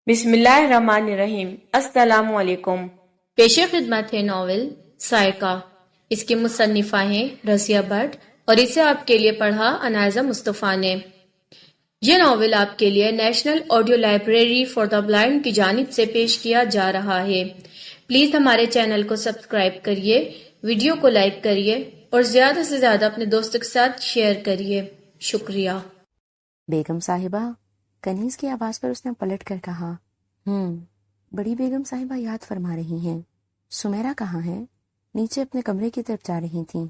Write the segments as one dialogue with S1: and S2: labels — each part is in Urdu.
S1: بسم اللہ الرحمن الرحیم۔ السلام علیکم۔
S2: پیش خدمت ہے ناول سائقہ۔ اس کی مصنفہ ہیں رضیہ بٹ اور اسے آپ کے لیے پڑھا انائزہ مصطفیٰ نے۔ یہ ناول آپ کے لیے national audio library for the blind کی جانب سے پیش کیا جا رہا ہے۔ پلیز ہمارے چینل کو سبسکرائب کریے، ویڈیو کو لائک کریے اور زیادہ سے زیادہ اپنے دوستوں کے ساتھ شیئر کریے۔ شکریہ۔
S3: بیگم صاحبہ، کنیز کی آواز پر اس نے پلٹ کر کہا۔ بڑی بیگم صاحبہ یاد فرما رہی ہیں۔ سمیرہ کہاں ہے؟ نیچے اپنے کمرے کی طرف جا رہی تھیں۔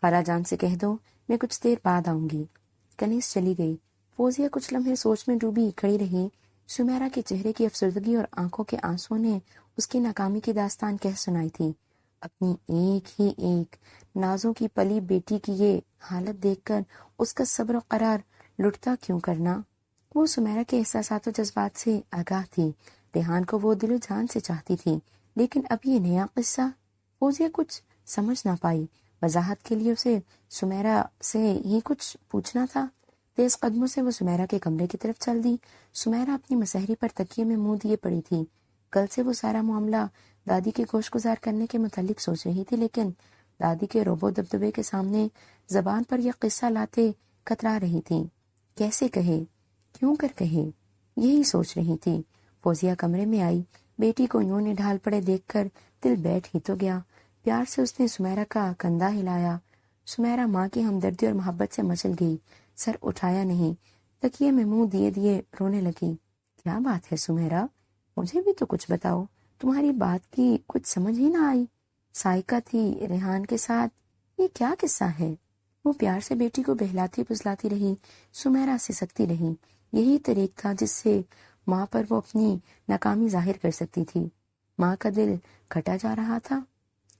S3: خالہ جان سے کہہ دو میں کچھ دیر بعد آؤں گی۔ کنیز چلی گئی۔ فوزیہ کچھ لمحے سوچ میں ڈوبی کھڑی رہی۔ سمیرہ کے چہرے کی افسردگی اور آنکھوں کے آنسوں نے اس کی ناکامی کی داستان کہہ سنائی تھی۔ اپنی ایک نازوں کی پلی بیٹی کی یہ حالت دیکھ کر اس کا صبر و قرار لٹتا کیوں کرنا؟ وہ سمیرہ کے احساسات و جذبات سے آگاہ تھی۔ ریحان کو وہ دل و جان سے چاہتی تھی، لیکن اب یہ نیا قصہ؟ فوزیہ کچھ سمجھ نہ پائی۔ وضاحت کے لیے اسے سمیرہ سے ہی کچھ پوچھنا تھا۔ تیز قدموں سے وہ سمیرہ کے کمرے کی طرف چل دی۔ سمیرہ اپنی مسہری پر تکیے میں منہ دیے پڑی تھی۔ کل سے وہ سارا معاملہ دادی کے گوش گزار کرنے کے متعلق سوچ رہی تھی، لیکن دادی کے روب و دبدبے کے سامنے زبان پر یہ قصہ لاتے کترا رہی تھی۔ کیسے کہے، کیوں کر کہے، یہی سوچ رہی تھی۔ فوزیہ کمرے میں آئی۔ بیٹی کو یوں نڈھال پڑے دیکھ کر دل بیٹھ ہی تو گیا۔ پیار سے اس نے سمیرہ کا کندھا ہلایا۔ سمیرہ ماں کی ہمدردی اور محبت سے مچل گئی، سر اٹھایا نہیں، تکیے میں منہ دیے دیے رونے لگی۔ کیا بات ہے سمیرہ؟ مجھے بھی تو کچھ بتاؤ، تمہاری بات کی کچھ سمجھ ہی نہ آئی۔ سائقہ تھی ریحان کے ساتھ، یہ کیا قصہ ہے؟ وہ پیار سے بیٹی کو بہلاتی پھسلاتی رہی۔ سمیرہ سسکتی رہی۔ یہی طریق تھا جس سے ماں پر وہ اپنی ناکامی ظاہر کر سکتی تھی۔ ماں کا دل کھٹا جا رہا تھا۔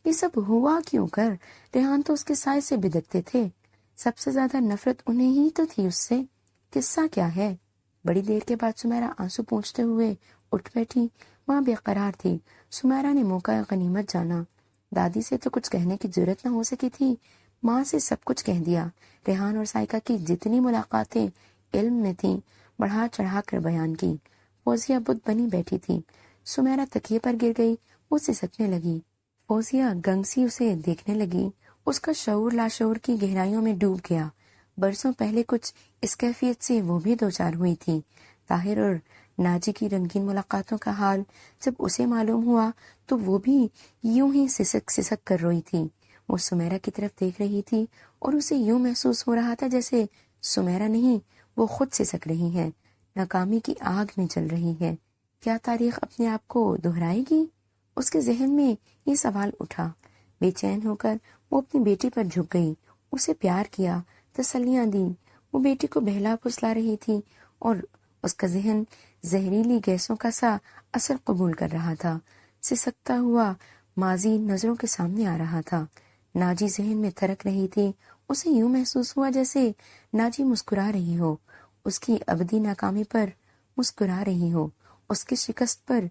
S3: یہ سب ہوا کیوں کر؟ ریحان تو اس کے سائے سے بدکتے تھے۔ سب سے زیادہ نفرت انہیں ہی تو تھی اس سے۔ قصہ کیا ہے؟ بڑی دیر کے بعد سمیرہ آنسو پونچھتے ہوئے اٹھ بیٹھی۔ ماں بے قرار تھی۔ سمیرہ نے موقع غنیمت جانا۔ دادی سے تو کچھ کہنے کی جرت نہ ہو سکی تھی، ماں سے سب کچھ کہہ دیا۔ ریحان اور سائقہ کی جتنی ملاقاتیں علم میں تھیں بڑھا چڑھا کر بیان کی۔ فوزیہ بت بنی بیٹھی تھی۔ سمیرہ تکیے پر گر گئی، وہ سسکنے لگی۔ فوزیہ گنگسی اسے دیکھنے لگی۔ اس کا شعور لاشعور کی گہرائیوں میں ڈوب گیا۔ برسوں پہلے کچھ اس کیفیت سے وہ بھی دوچار ہوئی تھی۔ طاہر اور ناجی کی رنگین ملاقاتوں کا حال جب اسے معلوم ہوا تو وہ بھی یوں ہی سسک سسک کر روئی تھی۔ وہ سمیرہ کی طرف دیکھ رہی تھی اور اسے یوں محسوس ہو رہا تھا جیسے سمیرہ نہیں، وہ خود سسک رہی ہے، ناکامی کی آگ میں جل رہی ہے۔ کیا تاریخ اپنے آپ کو دہرائے گی؟ اس کے ذہن میں یہ سوال اٹھا۔ بے چین ہو کر وہ اپنی بیٹی پر جھک گئی، اسے پیار کیا، تسلیاں دیں۔ وہ بیٹی کو بہلا پھسلا رہی تھی اور اس کا ذہن زہریلی گیسوں کا سا اثر قبول کر رہا تھا۔ سسکتا ہوا ماضی نظروں کے سامنے آ رہا تھا۔ ناجی ذہن میں تھرک رہی تھی۔ اسے یوں محسوس ہوا جیسے ناجی مسکرا رہی ہو، اس کی ابدی ناکامی پر مسکرا رہی ہو، اس کی شکست پر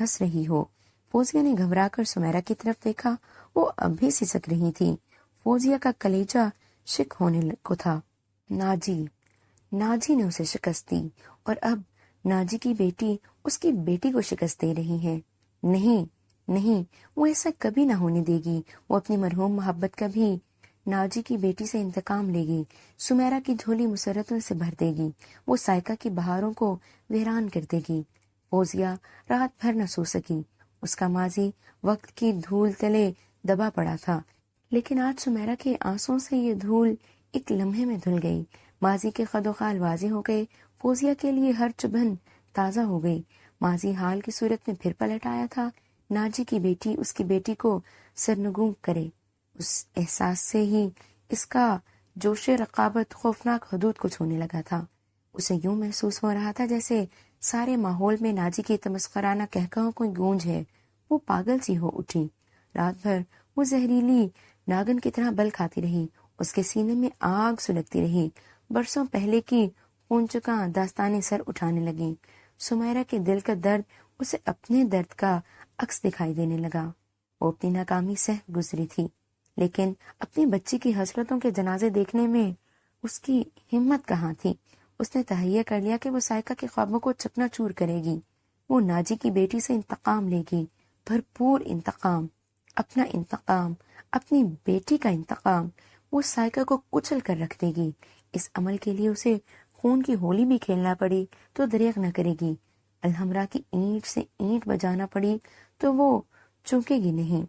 S3: ہنس رہی ہو۔ فوزیہ نے گھبرا کر سمیرہ کی طرف دیکھا، وہ اب بھی سسک رہی تھی۔ فوزیہ کا کلیجہ شک ہونے کو تھا۔ ناجی نے اسے شکست دی اور اب ناجی کی بیٹی اس کی بیٹی کو شکست دے رہی ہے۔ نہیں، وہ ایسا کبھی نہ ہونے دے گی۔ وہ اپنی مرحوم محبت کا بھی ناجی کی بیٹی سے انتقام لے گی، سمیرہ کی جھولی مسرتوں سے بھر دے گی، وہ سائقہ کی بہاروں کو ویران کر دے گی۔ فوزیہ رات بھر نہ سو سکی۔ اس کا ماضی وقت کی دھول تلے دبا پڑا تھا، لیکن آج سمیرہ کے آنسوں سے یہ دھول ایک لمحے میں دھل گئی۔ ماضی کے خد و خال واضح ہو گئے۔ فوزیہ کے لیے ہر چبھن تازہ ہو گئی۔ ماضی حال کی صورت میں پھر پلٹ آیا تھا۔ ناجی کی بیٹی اس کی بیٹی کو سرنگوں کرے، اس احساس سے ہی اس کا جوش رقابت خوفناک حدود کو چھونے لگا تھا۔ اسے یوں محسوس ہو رہا تھا جیسے سارے ماحول میں ناجی کی تمسخرانہ کہکہوں کوئی گونج ہے۔ وہ پاگل سی ہو اٹھی۔ رات بھر وہ زہریلی ناگن کی طرح بل کھاتی رہی، اس کے سینے میں آگ سلگتی رہی۔ برسوں پہلے کی خون چکا داستانیں سر اٹھانے لگیں۔ سمیرہ کے دل کا درد اسے اپنے درد کا عکس دکھائی دینے لگا۔ وہ اپنی ناکامی سہ گزری تھی، لیکن اپنی بچی کی حسرتوں کے جنازے دیکھنے میں اس کی ہمت کہاں تھی۔ اس نے تہیہ کر لیا کہ وہ سائقہ کے خوابوں کو چکنا چور کرے گی۔ وہ ناجی کی بیٹی سے انتقام لے گی، بھرپور انتقام، اپنا انتقام، اپنی بیٹی کا انتقام۔ وہ سائیکا کو کچل کر رکھ دے گی۔ اس عمل کے لیے اسے خون کی ہولی بھی کھیلنا پڑی تو دریغ نہ کرے گی، الحمرا کی اینٹ سے اینٹ بجانا پڑی تو وہ چونکے گی نہیں۔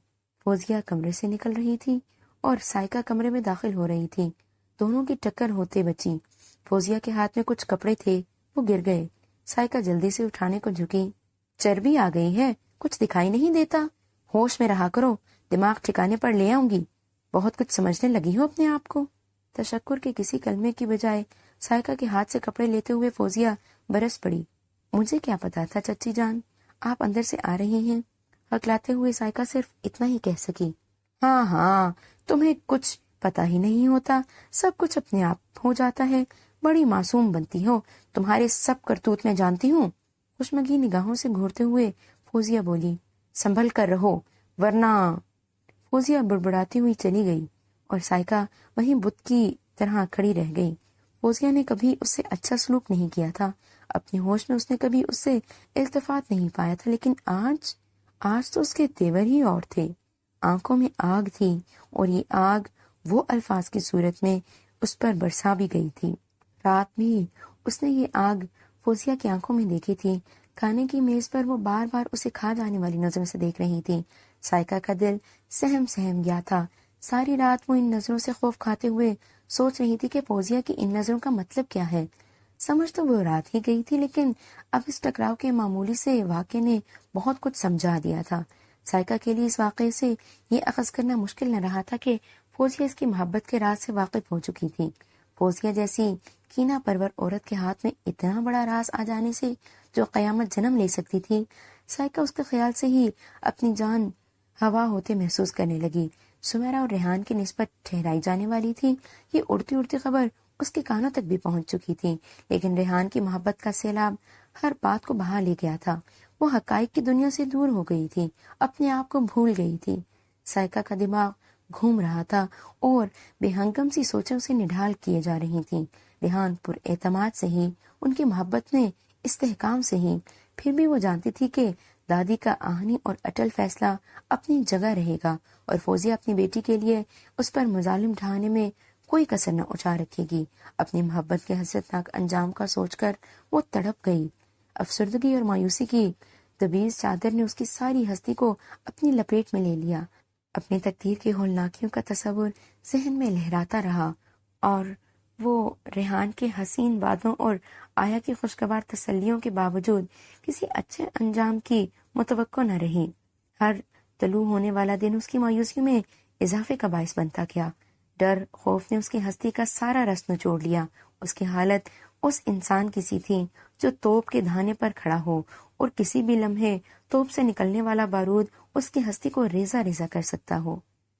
S3: فوزیہ کمرے سے نکل رہی تھی اور سائیکا کمرے میں داخل ہو رہی تھی، دونوں کی ٹکر ہوتے بچی۔ فوزیہ کے ہاتھ میں کچھ کپڑے تھے، وہ گر گئے۔ سائیکا جلدی سے اٹھانے کو جھکی۔ چربی آ گئی ہے، کچھ دکھائی نہیں دیتا، ہوش میں رہا کرو، دماغ ٹھکانے پر لے آؤں گی، بہت کچھ سمجھنے لگی ہو اپنے آپ کو۔ تشکر کے کسی کلمے کی بجائے سائیکا کے ہاتھ سے کپڑے لیتے ہوئے فوزیہ برس پڑی۔ مجھے کیا پتا تھا چچی جان، آپ اندر سے آ رہی ہیں۔ ہکلاتے ہوئے سائیکا صرف اتنا ہی کہہ سکی، ہاں ہاں، تمہیں کچھ پتا ہی نہیں ہوتا، سب کچھ اپنے آپ ہو جاتا ہے، بڑی معصوم بنتی ہو، تمہارے سب کرتوت میں جانتی ہوں۔ خوشمگی نگاہوں سے گھورتے ہوئے فوزیہ بولی، سنبھل کر رہو ورنہ۔ فوزیہ بڑبڑاتی ہوئی چلی گئی اور سائیکا وہیں بت کی طرح کھڑی رہ گئی۔ فوزیہ نے کبھی اس سے اچھا سلوک نہیں کیا تھا، اپنے ہوش میں اس نے کبھی اس سے التفات نہیں پایا تھا، لیکن آج تو اس کے تیور ہی اور تھے۔ آنکھوں میں آگ تھی اور یہ آگ وہ الفاظ کی صورت میں اس پر برسا بھی گئی تھی۔ رات بھی اس نے یہ آگ فوزیہ کی آنکھوں میں دیکھی تھی۔ کھانے کی میز پر وہ بار بار اسے کھا جانے والی نظروں سے دیکھ رہی تھی۔ سائیکا کا دل سہم گیا تھا۔ ساری رات وہ ان نظروں سے خوف کھاتے ہوئے سوچ رہی تھی کہ فوزیہ کی ان نظروں کا مطلب کیا ہے۔ سمجھ تو وہ رات ہی گئی تھی، لیکن اب اس ٹکراؤ کے معمولی سے واقعے نے بہت کچھ سمجھا دیا تھا۔ سائیکا کے لیے اس واقعے سے یہ اخذ کرنا مشکل نہ رہا تھا کہ فوزیہ اس کی محبت کے راز سے واقف ہو چکی تھی۔ فوزیہ جیسی کینہ پرور عورت کے ہاتھ میں اتنا بڑا راز آ جانے سے جو قیامت جنم لے سکتی تھی، سائیکا اس کے خیال سے ہی اپنی جان ہوا ہوتے محسوس کرنے لگی۔ سمیرا اور ریحان کی نسبت ٹھہرائی جانے والی تھی، یہ اڑتی خبر اس کے کانوں تک بھی پہنچ چکی تھی، لیکن ریحان کی محبت کا سیلاب ہر بات کو بہا لے گیا تھا۔ وہ حقائق کی دنیا سے دور ہو گئی تھی، اپنے آپ کو بھول گئی تھی۔ سائیکا کا دماغ گھوم رہا تھا اور بے ہنگم سی سوچوں سے نڈھال کیے جا رہی تھی۔ ریحان پر اعتماد سے ہی، ان کی محبت میں استحکام سے ہی، پھر بھی وہ جانتی تھی کہ دادی کا آہنی اور اٹل فیصلہ اپنی جگہ رہے گا اور فوزیہ اپنی بیٹی کے لیے اس پر مظالم ڈھانے میں کوئی کسر نہ اٹھا رکھے گی۔ اپنی محبت کے حسرتناک انجام کا سوچ کر وہ تڑپ گئی۔ افسردگی اور مایوسی کی دبیز چادر نے اس کی ساری ہستی کو اپنی لپیٹ میں لے لیا۔ اپنی تقدیر کی ہولناکیوں کا تصور ذہن میں لہراتا رہا اور وہ ریحان کے حسین وعدوں اور آیا کی خوشگوار تسلیوں کے باوجود کسی اچھے انجام کی متوقع نہ رہی۔ ہر طلوع ہونے والا دن اس کی مایوسی میں اضافے کا باعث بنتا گیا۔ ڈر، خوف نے اس کی ہستی کا سارا رس نچوڑ لیا۔ اس کی حالت اس انسان کی سی تھی جو توپ کے دھانے پر کھڑا ہو اور کسی بھی لمحے توپ سے نکلنے والا بارود اس کی ہستی کو ریزہ ریزہ کر سکتا ہو۔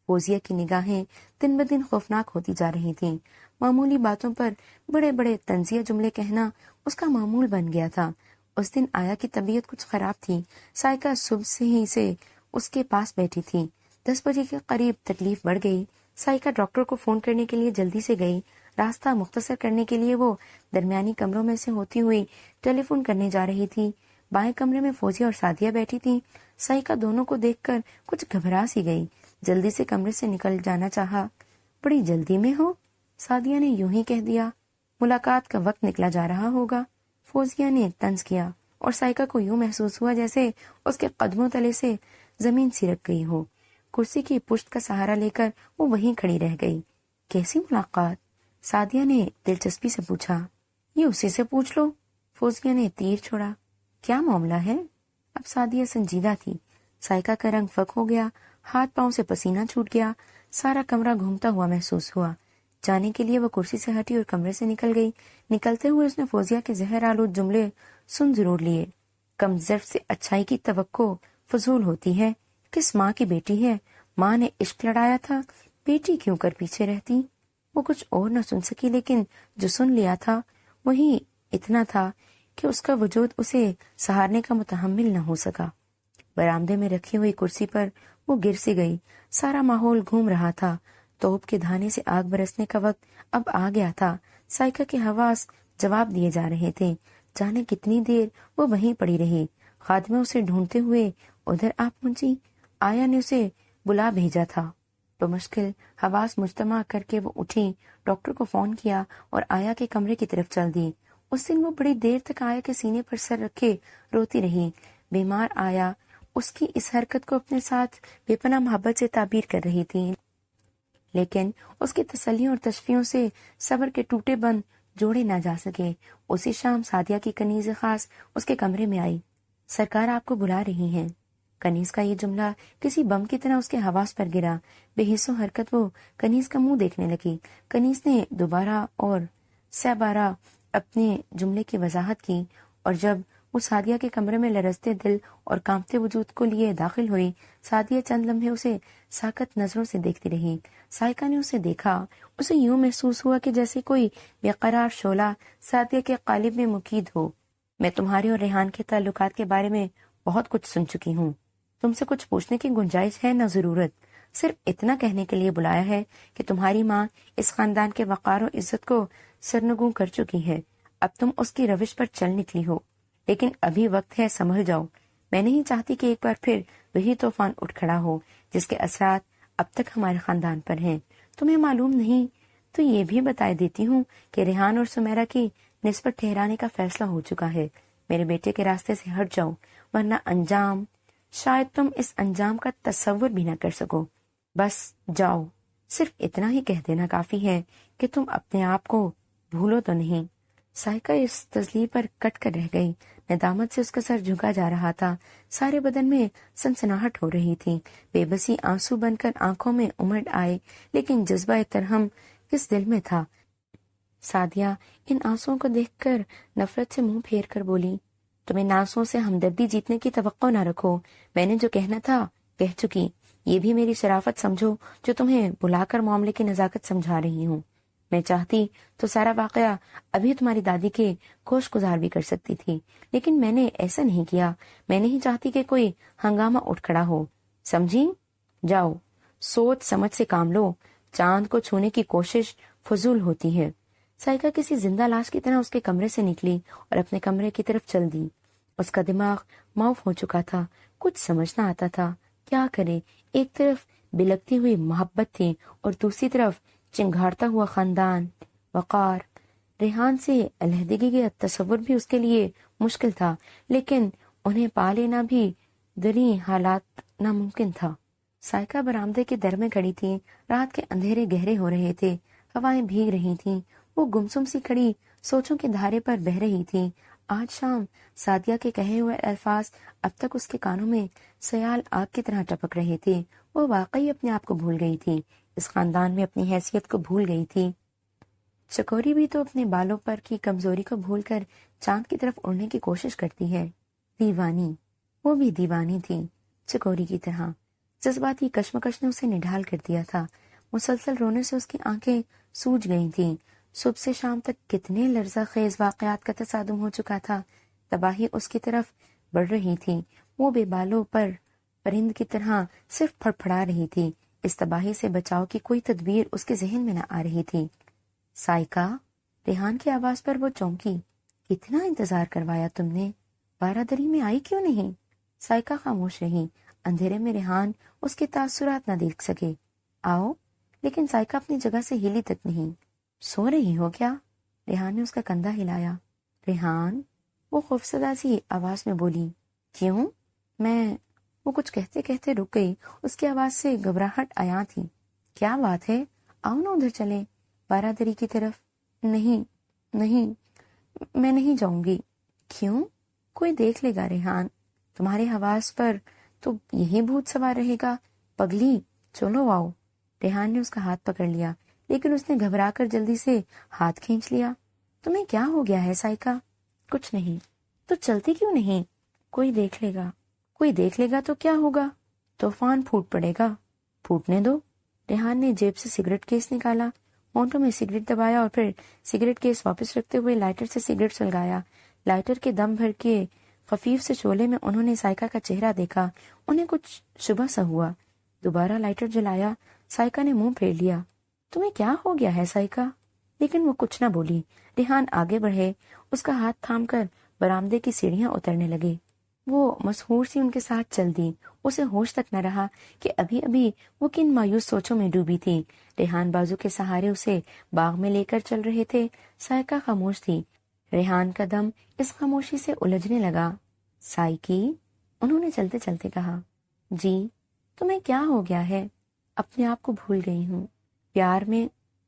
S3: فوزیہ کی نگاہیں دن بدن خوفناک ہوتی جا رہی تھیں۔ معمولی باتوں پر بڑے بڑے طنزیہ جملے کہنا اس کا معمول بن گیا تھا۔ اس دن آیا کی طبیعت کچھ خراب تھی۔ سائیکا صبح سے اس کے پاس بیٹھی تھی۔ 10 بجے کے قریب تکلیف بڑھ گئی۔ سائیکا ڈاکٹر کو فون کرنے کے لیے جلدی سے گئی۔ راستہ مختصر کرنے کے لیے وہ درمیانی کمروں میں سے ہوتی ہوئی ٹیلی فون کرنے جا رہی تھی۔ بائیں کمرے میں فوزیہ اور سعدیہ بیٹھی تھی۔ سائیکا دونوں کو دیکھ کر کچھ گھبرا سی گئی، جلدی سے کمرے سے نکل جانا چاہا۔ بڑی جلدی میں ہو؟ سعدیہ نے یوں ہی کہہ دیا۔ ملاقات کا وقت نکلا جا رہا ہوگا، فوزیہ نے طنز کیا، اور سائیکا کو یوں محسوس ہوا جیسے اس کے قدموں تلے سے زمین سرک گئی ہو۔ کرسی کی پشت کا سہارا لے کر وہ وہیں کھڑی رہ گئی۔ کیسی ملاقات؟ سعدیہ نے دلچسپی سے پوچھا۔ یہ اسی سے پوچھ لو، فوزیہ نے تیر چھوڑا۔ کیا معاملہ ہے؟ اب سعدیہ سنجیدہ تھی۔ سائیکا کا رنگ فک ہو گیا، ہاتھ پاؤں سے پسینہ چھوٹ گیا، سارا کمرہ گھومتا ہوا محسوس ہوا۔ جانے کے لیے وہ کرسی سے ہٹی اور کمرے سے نکل گئی۔ نکلتے ہوئے اس نے فوزیہ کے زہر آلود جملے سن ضرور لیے۔ کم ظرف سے اچھائی کی توقع فضول ہوتی ہے۔ کس ماں کی بیٹی ہے؟ ماں نے عشق لڑایا تھا، بیٹی کیوں کر پیچھے رہتی؟ وہ کچھ اور نہ سن سکی، لیکن جو سن لیا تھا وہی اتنا تھا کہ اس کا وجود اسے سہارنے کا متحمل نہ ہو سکا۔ برآمدے میں رکھی ہوئی کرسی پر وہ گر سی گئی۔ سارا ماحول گھوم رہا تھا۔ توپ کے دھانے سے آگ برسنے کا وقت اب آ گیا تھا۔ سائیکا کے حواس جواب دیے جا رہے تھے۔ جانے کتنی دیر وہ وہیں پڑی رہی۔ خادمہ اسے ڈھونڈتے ہوئے ادھر آ پہنچی۔ آیا نے اسے بلا بھیجا تھا۔ بمشکل حواس مجتمع کر کے وہ اٹھی، ڈاکٹر کو فون کیا اور آیا کے کمرے کی طرف چل دی۔ اس دن وہ بڑی دیر تک آیا کے سینے پر سر رکھے روتی رہی۔ بیمار آیا اس کی اس حرکت کو اپنے ساتھ بے پناہ محبت سے تعبیر کر رہی تھی، لیکن اس کی تسلیوں اور تشفیوں سے صبر کے ٹوٹے بند جوڑے نہ جا سکے۔ اسی شام سعدیہ کی کنیز خاص اس کے کمرے میں آئی۔ سرکار آپ کو بلا رہی ہیں۔ کنیز کا یہ جملہ کسی بم کی طرح اس کے حواس پر گرا۔ بے حس و حرکت وہ کنیز کا منہ دیکھنے لگی۔ کنیز نے دوبارہ اور سہ بارہ اپنے جملے کی وضاحت کی، اور جب وہ سعدیہ کے کمرے میں لرزتے دل اور کانپتے وجود کو لیے داخل ہوئی، سعدیہ چند لمحے اسے ساکت نظروں سے دیکھتی رہی۔ سائقہ نے اسے دیکھا۔ اسے یوں محسوس ہوا کہ جیسے کوئی بے قرار شعلہ سعدیہ کے قالب میں مقید ہو۔ میں تمہارے اور ریحان کے تعلقات کے بارے میں بہت کچھ سن چکی ہوں۔ تم سے کچھ پوچھنے کی گنجائش ہے نہ ضرورت۔ صرف اتنا کہنے کے لیے بلایا ہے کہ تمہاری ماں اس خاندان کے وقار و عزت کو سرنگوں کر چکی ہے۔ اب تم اس کی روش پر چل نکلی ہو، لیکن ابھی وقت ہے، سنبھل جاؤ۔ میں نہیں چاہتی کہ ایک بار پھر وہی طوفان اٹھ کھڑا ہو جس کے اثرات اب تک ہمارے خاندان پر ہیں۔ تمہیں معلوم نہیں تو یہ بھی بتا دیتی ہوں کہ ریحان اور سمیرہ کی نسبت ٹھہرانے کا فیصلہ ہو چکا ہے۔ میرے بیٹے کے راستے سے ہٹ جاؤ، ورنہ انجام، شاید تم اس انجام کا تصور بھی نہ کر سکو۔ بس جاؤ۔ صرف اتنا ہی کہہ دینا کافی ہے کہ تم اپنے آپ کو بھولو تو نہیں۔ سائقہ اس تسلی پر کٹ کر رہ گئی۔ ندامت سے اس کا سر جھکا جا رہا تھا، سارے بدن میں سنسناہٹ ہو رہی تھی۔ بے بسی آنسو بن کر آنکھوں میں امڑ آئے، لیکن جذبہ ترحم کس دل میں تھا۔ سعدیہ ان آنسوؤں کو دیکھ کر نفرت سے منہ پھیر کر بولی، تم ان آنسوؤں سے ہمدردی جیتنے کی توقع نہ رکھو۔ میں نے جو کہنا تھا کہہ چکی۔ یہ بھی میری شرافت سمجھو جو تمہیں بلا کر معاملے کی نزاکت سمجھا رہی ہوں۔ میں چاہتی تو سارا واقعہ ابھی تمہاری دادی کے گوش گزار بھی کر سکتی تھی، لیکن میں نے ایسا نہیں کیا۔ میں نہیں چاہتی کہ کوئی ہنگامہ اٹھ کھڑا ہو، سمجھی؟ جاؤ، سوچ سمجھ سے کام لو۔ چاند کو چھونے کی کوشش فضول ہوتی ہے۔ سائقہ کسی زندہ لاش کی طرح اس کے کمرے سے نکلی اور اپنے کمرے کی طرف چل دی۔ اس کا دماغ معاف ہو چکا تھا، کچھ سمجھ نہ آتا تھا کیا کرے۔ ایک طرف بلکتی ہوئی محبت تھی اور دوسری طرف چنگھاڑتا ہوا خاندان، وقار۔ ریحان سے علیحدگی کا تصور بھی اس کے لیے مشکل تھا، لیکن انہیں پا لینا بھی دری حالات ناممکن تھا۔ سائقہ برآمدے کے در میں کھڑی تھی۔ رات کے اندھیرے گہرے ہو رہے تھے، ہوائیں بھیگ رہی تھیں۔ وہ گمسم سی کھڑی سوچوں کے دھارے پر بہہ رہی تھی۔ آج شام سعدیہ کے کہے ہوئے الفاظ اب تک اس کے کانوں میں سیال آگ کی طرح ٹپک رہے تھے۔ وہ واقعی اپنے آپ کو بھول گئی تھی، اس خاندان میں اپنی حیثیت کو بھول گئی تھی۔ چکوری بھی تو اپنے بالوں پر کی کمزوری کو بھول کر چاند کی طرف اڑنے کی کوشش کرتی ہے۔ دیوانی، وہ بھی دیوانی تھی چکوری کی طرح۔ جذباتی کشمکش نے اسے نڈھال کر دیا تھا۔ مسلسل رونے سے اس کی آنکھیں سوج گئی تھیں۔ صبح سے شام تک کتنے لرزہ خیز واقعات کا تصادم ہو چکا تھا۔ تباہی اس کی طرف بڑھ رہی تھی۔ وہ بے بالوں پر پرند کی طرح صرف پھڑپھڑا رہی تھی۔ اس تباہی سے بچاؤ کی کوئی تدبیر اس کے ذہن میں نہ آ رہی تھی۔ سائقہ، ریحان کی آواز پر وہ چونکی۔ کتنا انتظار کروایا تم نے؟ بارادری میں آئی کیوں نہیں؟ سائقہ خاموش رہی۔ اندھیرے میں ریحان اس کے تاثرات نہ دیکھ سکے۔ آؤ، لیکن سائقہ اپنی جگہ سے ہلی تک نہیں۔ سو رہی ہو کیا؟ ریحان نے اس کا کندھا ہلایا۔ ریحان، وہ خوفزدہ سی آواز میں بولی۔ کیوں؟ وہ کچھ کہتے کہتے رک گئی۔ اس کی آواز سے گھبراہٹ عیاں تھی۔ کیا بات ہے؟ آؤ نا ادھر چلے، بارادری کی طرف۔ نہیں، میں نہیں جاؤں گی۔ کیوں؟ کوئی دیکھ لے گا ریحان، تمہارے حواس پر تو یہی بھوت سوار رہے گا۔ پگلی، چلو آؤ۔ ریحان نے اس کا ہاتھ پکڑ لیا، لیکن اس نے گھبرا کر جلدی سے ہاتھ کھینچ لیا۔ تمہیں کیا ہو گیا ہے سائقہ؟ کچھ نہیں۔ تو چلتی کیوں نہیں؟ کوئی دیکھ لے گا۔ کوئی دیکھ لے گا تو کیا ہوگا؟ طوفان پھوٹ پڑے گا۔ پھوٹنے دو۔ ریحان نے جیب سے سگریٹ کیس نکالا، ہونٹوں میں سگریٹ دبایا اور پھر سگریٹ کیس واپس رکھتے ہوئے لائٹر سے سگریٹ سلگایا۔ لائٹر کے دم بھر کے خفیف سے شعلے میں انہوں نے سائقہ کا چہرہ دیکھا۔ انہیں کچھ شبہ سا ہوا۔ دوبارہ لائٹر جلایا۔ سائقہ نے منہ پھیر لیا۔ تمہیں کیا ہو گیا ہے سائقہ؟ لیکن وہ کچھ نہ بولی۔ ریحان آگے بڑھے، اس کا ہاتھ تھام کر برآمدے کی سیڑھیاں اترنے لگے۔ وہ مسحور سی ان کے ساتھ چل دی. اسے ہوش تک نہ رہا کہ ابھی ابھی وہ کن مایوس سوچوں میں ڈوبی تھی. ریحان بازو کے سہارے اسے باغ میں لے کر چل رہے تھے. سائیکا خاموش تھی. ریحان کا دم اس خاموشی سے الجھنے لگا. سائیکی، انہوں نے چلتے چلتے کہا. جی، تمہیں کیا ہو گیا ہے؟ اپنے آپ کو بھول گئی ہوں. پیار میں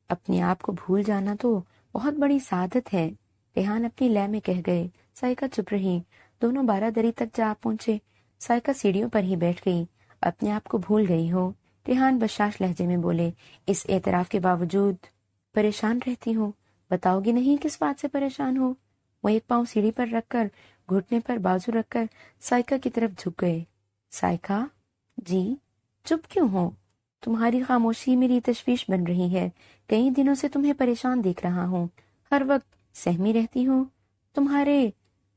S3: اپنے آپ کو بھول جانا تو بہت بڑی سعادت ہے، ریحان اپنی لے میں کہہ گئے. سائیکا چپ رہی. دونوں 12 دری تک جا پہنچے. سائیکا سیڑھیوں پر ہی بیٹھ گئی. اپنے آپ کو بھول گئی ہو؟ ریحان بشاش لہجے میں بولے. اس اعتراف کے باوجود پریشان رہتی ہو. بتاؤ گی نہیں کس بات سے پریشان ہو؟ وہ ایک پاؤں سیڑھی پر رکھ کر گھٹنے پر بازو رکھ کر سائیکا کی طرف جھک گئے. سائیکا، جی، چپ کیوں ہو؟ تمہاری خاموشی میری تشویش بن رہی ہے. کئی دنوں سے تمہیں پریشان دیکھ رہا ہوں. ہر وقت سہمی رہتی ہوں. تمہارے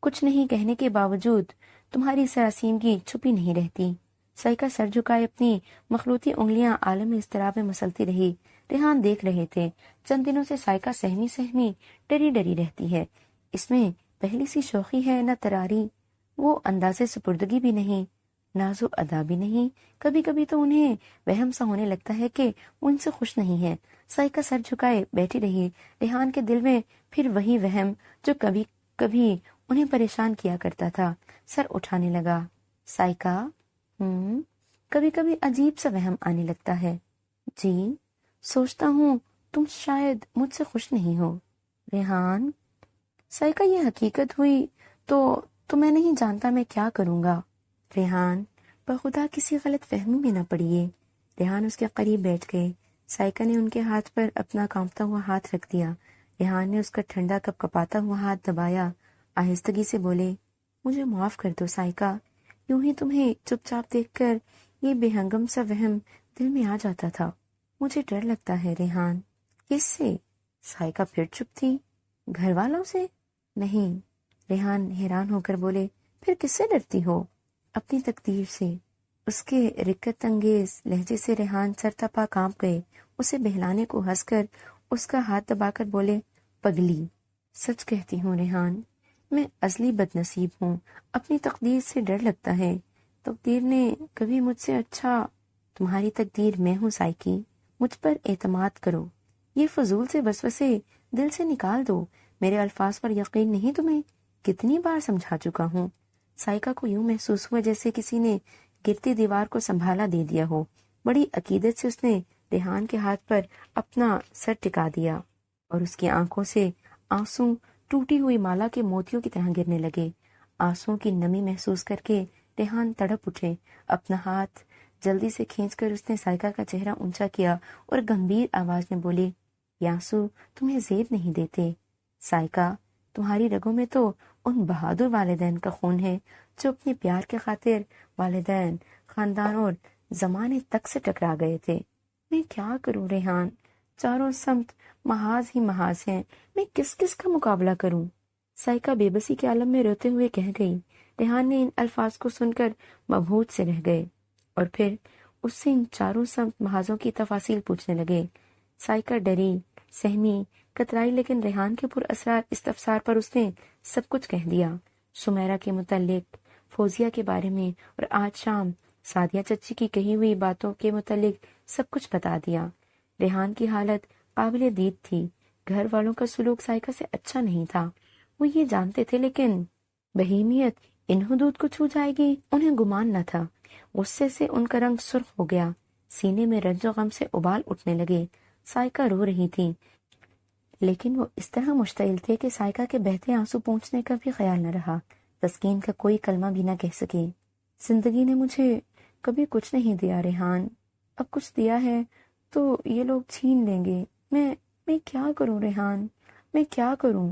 S3: کچھ نہیں کہنے کے باوجود تمہاری سراسیمگی چھپی نہیں رہتی. سائیکا سر جھکائے اپنی مخلوطی انگلیاں عالم اضطراب میں مسلتی رہی. ریحان دیکھ رہے تھے. چند دنوں سے سائیکا سہمی سہمی ڈری ڈری رہتی ہے. اس میں پہلی سی شوخی ہے نہ تراری. وہ انداز سپردگی بھی نہیں، نازو ادا بھی نہیں. کبھی کبھی تو انہیں وہم سا ہونے لگتا ہے کہ وہ ان سے خوش نہیں ہے. سائیکا سر جھکائے بیٹھی رہی. ریحان کے دل میں پھر وہی وہم جو کبھی کبھی انہیں پریشان کیا کرتا تھا سر اٹھانے لگا. سائیکا، کبھی کبھی عجیب سا وہم آنے لگتا ہے. جی، سوچتا ہوں تم شاید مجھ سے خوش نہیں ہو. ریحان، سائیکا، یہ حقیقت ہوئی تو میں نہیں جانتا میں کیا کروں گا. ریحان، بخدا کسی غلط فہمی میں نہ پڑیے. ریحان اس کے قریب بیٹھ گئے. سائیکا نے ان کے ہاتھ پر اپنا کانپتا ہوا ہاتھ رکھ دیا. ریحان نے اس کا ٹھنڈا کپ کپاتا ہوا ہاتھ دبایا. آہستگی سے بولے. مجھے معاف کر دو سائیکا. یوں ہی تمہیں چپ چاپ دیکھ کر یہ بے ہنگم سا وہم دل میں آ جاتا تھا. مجھے ڈر لگتا ہے ریحان. کس سے؟ سائیکا پھر چپ تھی. گھر والوں سے؟ نہیں. ریحان حیران ہو کر بولے. پھر کس سے ڈرتی ہو؟ اپنی تقدیر سے. اس کے رکت انگیز لہجے سے ریحان سر تپا کانپ گئے. اسے بہلانے کو ہنس کر اس کا ہاتھ دبا کر بولے. پگلی، سچ کہتی ہوں ریحان، میں اصلی بد نصیب ہوں. اپنی تقدیر سے ڈر لگتا ہے. تقدیر نے کبھی مجھ سے اچھا. تمہاری تقدیر میں ہوں سائیکی. مجھ پر اعتماد کرو. یہ فضول سے وسوسے دل سے نکال دو. میرے الفاظ پر یقین نہیں تمہیں؟ کتنی بار سمجھا چکا ہوں. سائیکا کو یوں محسوس ہوا جیسے کسی نے گرتی دیوار کو سنبھالا دے دیا ہو. بڑی عقیدت سے اس نے ریحان کے ہاتھ پر اپنا سر ٹکا دیا اور اس کی آنکھوں سے آنسو ٹوٹی ہوئی مالا کے موتیوں کی طرح گرنے لگے. آنسوں کی نمی محسوس کر کے ریحان تڑپ اٹھے. اپنا ہاتھ جلدی سے کھینچ کر اس نے سائیکا کا چہرہ اونچا کیا اور گمبھیر آواز میں بولے. یہ آنسو تمہیں زیب نہیں دیتے. سائیکا، تمہاری رگوں میں تو ان بہادر والدین کا خون ہے جو اپنے پیار کے خاطر والدین، خاندان اور زمانے تک سے ٹکرا گئے تھے. میں کیا کروں ریحان؟ چاروں سمت محاذ ہی محاذ ہیں. میں کس کس کا مقابلہ کروں؟ سائیکا بے بسی کے عالم میں روتے ہوئے کہہ گئی. ریحان نے ان الفاظ کو سن کر مبہوت سے رہ گئے اور پھر اس سے ان چاروں سمت محاذوں کی تفاصیل پوچھنے لگے. سائیکا ڈری، سہمی، کترائی، لیکن ریحان کے پر اسرار استفسار پر اس نے سب کچھ کہہ دیا. سمیرہ کے متعلق، فوزیہ کے بارے میں اور آج شام سعدیہ چچی کی کہی ہوئی باتوں کے متعلق سب کچھ بتا دیا. ریحان کی حالت قابل دید تھی. گھر والوں کا سلوک سائیکا سے اچھا نہیں تھا. وہ یہ جانتے تھے، لیکن بہیمیت ان حدود کو چھو جائے گی انہیں گمان نہ تھا. غصے سے ان کا رنگ سرخ ہو گیا. سینے میں رنج و غم سے ابال اٹھنے لگے. سائیکا رو رہی تھی، لیکن وہ اس طرح مشتعل تھے کہ سائیکا کے بہتے آنسو پونچھنے کا بھی خیال نہ رہا. تسکین کا کوئی کلمہ بھی نہ کہہ سکے. زندگی نے مجھے کبھی کچھ نہیں دیا ریحان. اب کچھ دیا ہے تو یہ لوگ چھین لیں گے. میں کیا کروں ریحان؟ میں کیا کروں؟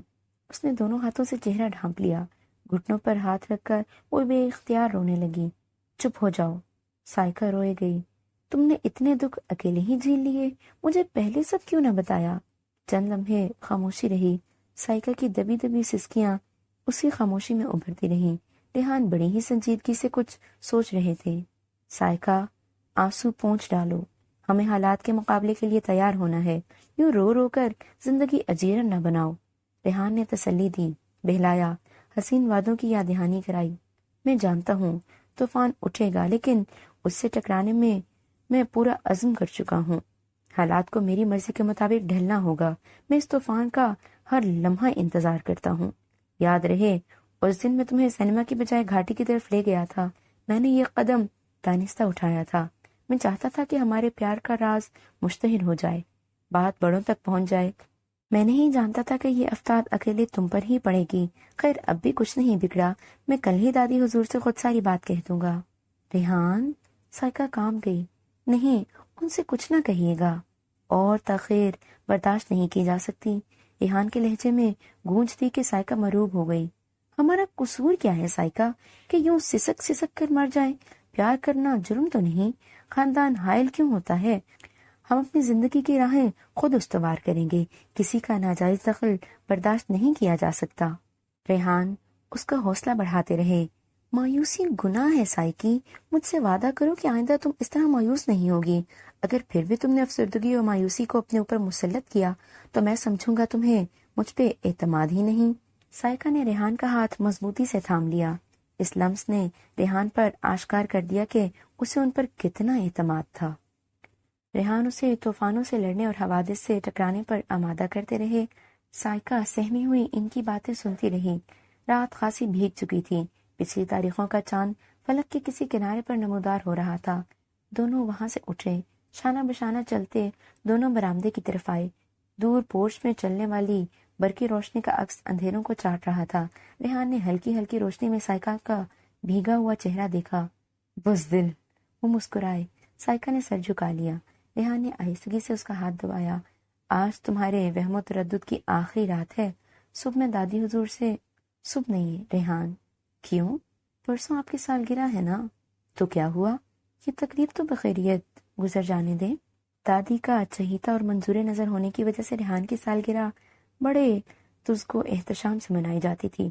S3: اس نے دونوں ہاتھوں سے چہرہ ڈھانپ لیا. گھٹنوں پر ہاتھ رکھ کر وہ بے اختیار رونے لگی. چپ ہو جاؤ. سائیکا روئے گئی. تم نے اتنے دکھ اکیلے ہی جھیل لیے، مجھے پہلے سب کیوں نہ بتایا؟ چند لمحے خاموشی رہی. سائیکا کی دبی دبی سسکیاں اسی خاموشی میں ابھرتی رہیں. ریحان بڑی ہی سنجیدگی سے کچھ سوچ رہے تھے. سائیکا، آنسو پونچھ ڈالو. ہمیں حالات کے مقابلے کے لیے تیار ہونا ہے. یوں رو رو کر زندگی اجیرن نہ بناؤ. ریحان نے تسلی دی، بہلایا، حسین وعدوں کی یاد دہانی کرائی. میں جانتا ہوں طوفان اٹھے گا، لیکن اس سے ٹکرانے میں پورا عزم کر چکا ہوں۔ حالات کو میری مرضی کے مطابق ڈھلنا ہوگا۔ میں اس طوفان کا ہر لمحہ انتظار کرتا ہوں۔ یاد رہے اس دن میں تمہیں سینما کی بجائے گھاٹی کی طرف لے گیا تھا۔ میں نے یہ قدم دانستہ اٹھایا تھا۔ میں چاہتا تھا کہ ہمارے پیار کا راز مشتہر ہو جائے، بات بڑوں تک پہنچ جائے۔ میں نہیں جانتا تھا کہ یہ افتاد اکیلے تم پر ہی پڑے گی۔ خیر، اب بھی کچھ نہیں بگڑا، میں کل ہی دادی حضور سے خود ساری بات کہہ دوں گا۔ ریحان، سائقہ کام گئی۔ نہیں، ان سے کچھ نہ کہیے گا، اور تاخیر برداشت نہیں کی جا سکتی۔ ریحان کے لہجے میں گونج تھی کہ سائقہ مروب ہو گئی۔ ہمارا قصور کیا ہے سائقہ کہ یوں سسک سسک کر مر جائیں؟ پیار کرنا جرم تو نہیں، خاندان حائل کیوں ہوتا ہے؟ ہم اپنی زندگی کی راہیں خود استوار کریں گے، کسی کا ناجائز دخل برداشت نہیں کیا جا سکتا۔ ریحان اس کا حوصلہ بڑھاتے رہے۔ مایوسی گناہ ہے سائقی، مجھ سے وعدہ کرو کہ آئندہ تم اس طرح مایوس نہیں ہوگی۔ اگر پھر بھی تم نے افسردگی اور مایوسی کو اپنے اوپر مسلط کیا تو میں سمجھوں گا تمہیں مجھ پہ اعتماد ہی نہیں۔ سائقہ نے ریحان کا ہاتھ مضبوطی سے تھام لیا۔ اس لمس نے ریحان پر آشکار کر دیا کہ اسے ان پر کتنا اعتماد تھا۔ ریحان اسے طوفانوں سے لڑنے اور حوادث سے ٹکرانے پر آمادہ کرتے رہے۔ سائقہ سہمی ہوئی ان کی باتیں سنتی رہی۔ رات خاصی بھیگ چکی تھی۔ پچھلی تاریخوں کا چاند فلک کے کسی کنارے پر نمودار ہو رہا تھا۔ دونوں وہاں سے اٹھے، شانہ بشانہ چلتے دونوں برآمدے کی طرف آئے۔ دور پورچ میں چلنے والی برقی روشنی کا عکس اندھیروں کو چاٹ رہا تھا۔ ریحان نے ہلکی ہلکی روشنی میں سائقہ کا بھیگا ہوا چہرہ دیکھا۔ بزدل، وہ مسکرائے۔ سائقہ نے سر جھکا لیا۔ ریحان نے آہستگی سے اس کا ہاتھ دبایا۔ آج تمہارے وہم و تردد کی آخری رات ہے۔ صبح میں دادی حضور سے صبح نہیں ریحان۔ کیوں؟ پرسوں آپ کی سالگرہ ہے نا؟ تو کیا ہوا؟ یہ تقریب تو بخیریت گزر جانے دیں۔ دادی کا چہیتا اور منظور نظر ہونے کی وجہ سے ریحان کی سالگرہ بڑے تزک و احتشام سے منائی جاتی تھی۔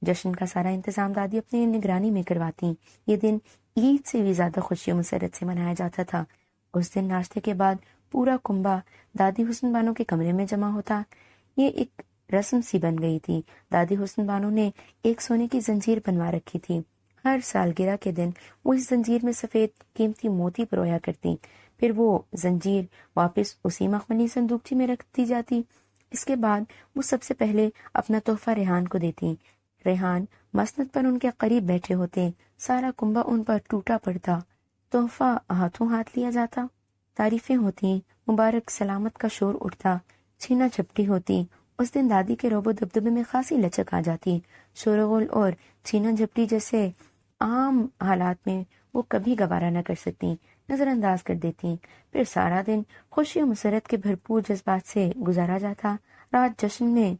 S3: جشن کا سارا انتظام دادی اپنی نگرانی میں کرواتی۔ یہ دن عید سے بھی زیادہ خوشی و مسرت سے منایا جاتا تھا۔ اس دن ناشتے کے بعد پورا کنبہ دادی حسن بانو کے کمرے میں جمع ہوتا۔ یہ ایک رسم سی بن گئی تھی۔ دادی حسن بانو نے ایک سونے کی زنجیر بنوا رکھی تھی۔ ہر سالگرہ کے دن وہ اس زنجیر میں سفید قیمتی موتی پرویا کرتی، پھر وہ زنجیر واپس اسی مخملی صندوقچی میں رکھ دی جاتی۔ اس کے بعد وہ سب سے پہلے اپنا تحفہ ریحان کو دیتی۔ ریحان مسند پر ان کے قریب بیٹھے ہوتے، سارا کنبہ ان پر ٹوٹا پڑتا، تحفہ ہاتھوں ہاتھ لیا جاتا، تعریفیں ہوتی، مبارک سلامت کا شور اٹھتا، چھینا جھپٹی ہوتی۔ اس دن دادی کے روب و دبدبے میں خاصی لچک آ جاتی۔ شورغل اور چھینا جھپٹی جیسے عام حالات میں وہ کبھی گوارہ نہ کر سکتی، نظر انداز کر دیتی۔ پھر سارا دن خوشی و مسرت کے بھرپور جذبات سے گزارا جاتا۔ رات جشن میں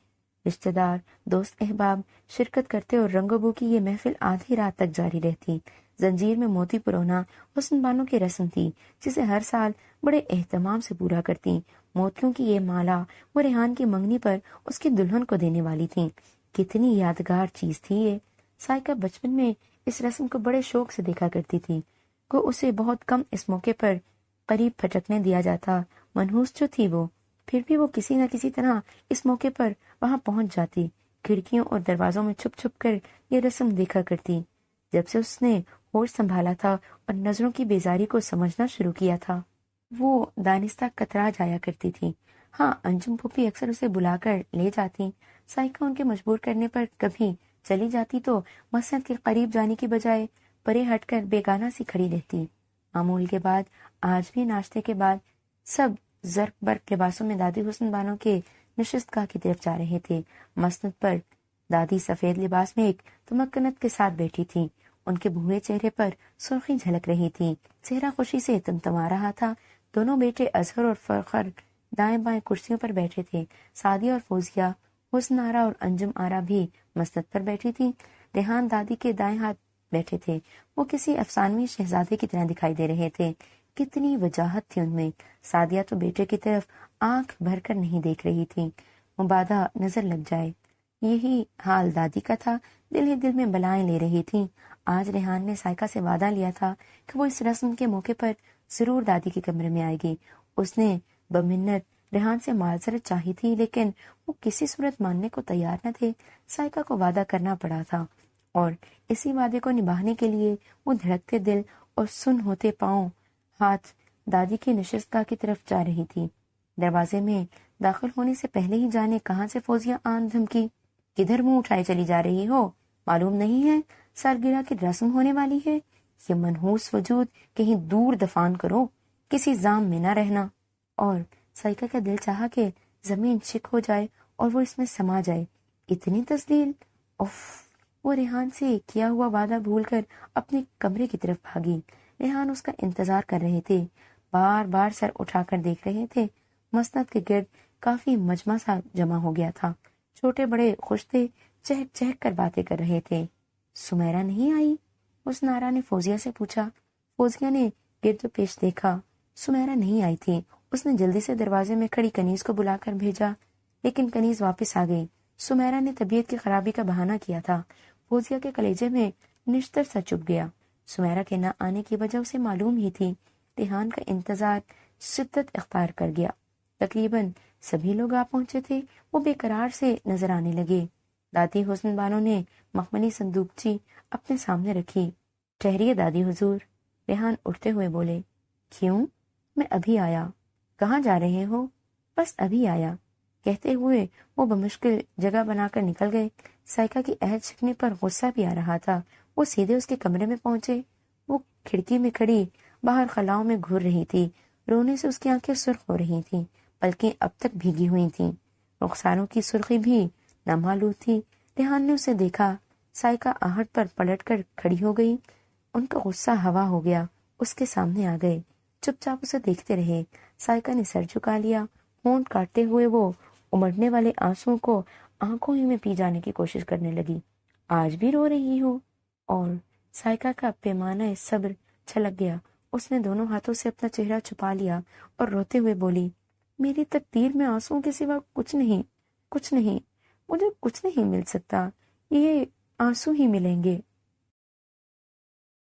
S3: رشتہ دار، دوست احباب شرکت کرتے اور رنگ و بو کی یہ محفل آدھی رات تک جاری رہتی۔ زنجیر میں موتی پرونا حسن بانو کی رسم تھی، جسے ہر سال بڑے اہتمام سے پورا کرتی۔ موتیوں کی یہ مالا وہ ریحان کی منگنی پر اس کی دلہن کو دینے والی تھی۔ کتنی یادگار چیز تھی یہ۔ سائقہ بچپن میں اس رسم کو بڑے شوق سے دیکھا کرتی تھی، کو اسے بہت کم اس موقع پر قریب پھٹکنے دیا جاتا۔ منحوس جو تھی وہ، پھر بھی وہ کسی نہ کسی طرح اس موقع پر وہاں پہنچ جاتی، کھڑکیوں اور دروازوں میں چھپ چھپ کر یہ رسم دیکھا کرتی۔ جب سے اس نے ہوش سنبھالا تھا اور نظروں کی بیزاری کو سمجھنا شروع کیا تھا، وہ دانستہ کترا جایا کرتی تھی۔ ہاں، انجم پھوپھی اکثر اسے بلا کر لے جاتی۔ سائقہ ان کے مجبور کرنے پر کبھی چلی جاتی تو مسند کے قریب جانے کی بجائے پرے ہٹ کر بیگانہ سی کھڑی رہتی۔ معمول کے بعد آج بھی ناشتے کے بعد سب زرق برق لباسوں میں دادی حسن بانو کے نشست گاہ کی طرف جا رہے تھے۔ مسند پر دادی سفید لباس میں ایک تمکنت کے ساتھ بیٹھی تھی۔ ان کے بھورے چہرے پر سرخی جھلک رہی تھی، چہرہ خوشی سے تمتما رہا تھا۔ دونوں بیٹے اظہر اور فخر دائیں بائیں کرسیوں پر بیٹھے تھے۔ سعدیہ اور فوزیہ، حسن آرا اور انجم آرا بھی مسند پر بیٹھی تھی۔ ریحان دادی کے دائیں ہاتھ بیٹھے تھے۔ وہ کسی افسانوی شہزادے کی طرح دکھائی دے رہے تھے۔ کتنی وجاہت تھی ان میں۔ سعدیہ تو بیٹے کی طرف آنکھ بھر کر نہیں دیکھ رہی تھی، مبادا نظر لگ جائے۔ یہی حال دادی کا تھا، دل ہی دل میں بلائیں لے رہی تھی۔ آج ریحان نے سائقہ سے وعدہ لیا تھا کہ وہ اس رسم کے موقع پر ضرور دادی کے کمرے میں آئے گی۔ اس نے بمنت ریحان سے معذرت چاہی تھی، لیکن وہ کسی صورت ماننے کو تیار نہ تھے۔ سائقہ کو وعدہ کرنا پڑا تھا اور اسی وعدے کو نبھانے کے لیے وہ دھڑکتے دل اور سن ہوتے پاؤں ہاتھ دادی کی نشست گاہ کی طرف جا رہی تھی۔ دروازے میں داخل ہونے سے پہلے ہی جانے کہاں سے فوزیہ آن دھمکی، کدھر منہ اٹھائے چلی جا رہی ہو؟ معلوم نہیں ہے سالگرہ کی رسم ہونے والی ہے؟ یہ منحوس وجود کہیں دور دفان کرو، کسی زام میں نہ رہنا۔ اور سائیکا کا دل چاہا کہ زمین شک ہو جائے اور وہ اس میں سما جائے۔ اتنی تزلیل! اف! وہ ریحان سے کیا ہوا وعدہ بھول کر اپنے کمرے کی طرف بھاگی۔ ریحان اس کا انتظار کر رہے تھے، بار بار سر اٹھا کر دیکھ رہے تھے۔ مسند کے گرد کافی مجمع سا جمع ہو گیا تھا، چھوٹے بڑے خوش تھے، چہک چہک کر باتیں کر رہے تھے۔ سمیرا نہیں آئی؟ اس نارا نے فوزیہ سے پوچھا۔ فوزیہ نے گرد و پیش دیکھا، سمیرا نہیں آئی تھی۔ اس نے جلدی سے دروازے میں کھڑی کنیز کو بلا کر بھیجا، لیکن کنیز واپس آ گئی۔ سمیرا نے طبیعت کی خرابی کا بہانہ کیا تھا۔ فوزیہ کے کلیجے میں نشتر سا چپ گیا۔ سمیرا کے نہ آنے کی وجہ اسے معلوم ہی تھی۔ ریحان کا انتظار شدت اختیار کر گیا۔ تقریباً سبھی لوگ آ پہنچے تھے۔ وہ بے قرار سے نظر آنے لگے۔ دادی حسن بانو نے مخملی صندوقچی اپنے سامنے رکھی۔ ٹھہریے دادی حضور، ریحان اٹھتے ہوئے بولے۔ کیوں؟ میں ابھی آیا۔ کہاں جا رہے ہو؟ بس ابھی آیا، کہتے ہوئے وہ بمشکل جگہ بنا کر نکل گئے۔ سائیکا کی عہد شکنی پر غصہ بھی آ رہا تھا۔ وہ سیدھے اس کے کمرے میں پہنچے۔ وہ کھڑکی میں کھڑی باہر خلاؤں میں گھور رہی تھی۔ رونے سے اس کی آنکھیں سرخ ہو رہی تھیں، پلکیں اب تک بھیگی ہوئی تھیں، رخساروں کی سرخی بھی نمآلود تھی۔ ریحان نے اسے دیکھا۔ سائیکا آہٹ پر پلٹ کر کھڑی ہو گئی۔ ان کا غصہ ہوا ہو گیا، اس کے سامنے آ گئے، چپ چاپ اسے دیکھتے رہے۔ سائیکا نے سر جھکا لیا، ہونٹ کاٹتے ہوئے وہ امڑنے والے آنسوں کو آنکھوں ہی میں پی جانے کی کوشش کرنے لگی۔ آج بھی رو رہی ہو؟ اور سائیکا کا پیمانہ صبر چھلک گیا۔ اس نے دونوں ہاتھوں سے اپنا چہرہ چھپا لیا اور روتے ہوئے بولی، میری تقدیر میں آنسوں کے سوا کچھ نہیں، مجھے کچھ نہیں مل سکتا، یہ آنسو ہی ملیں گے۔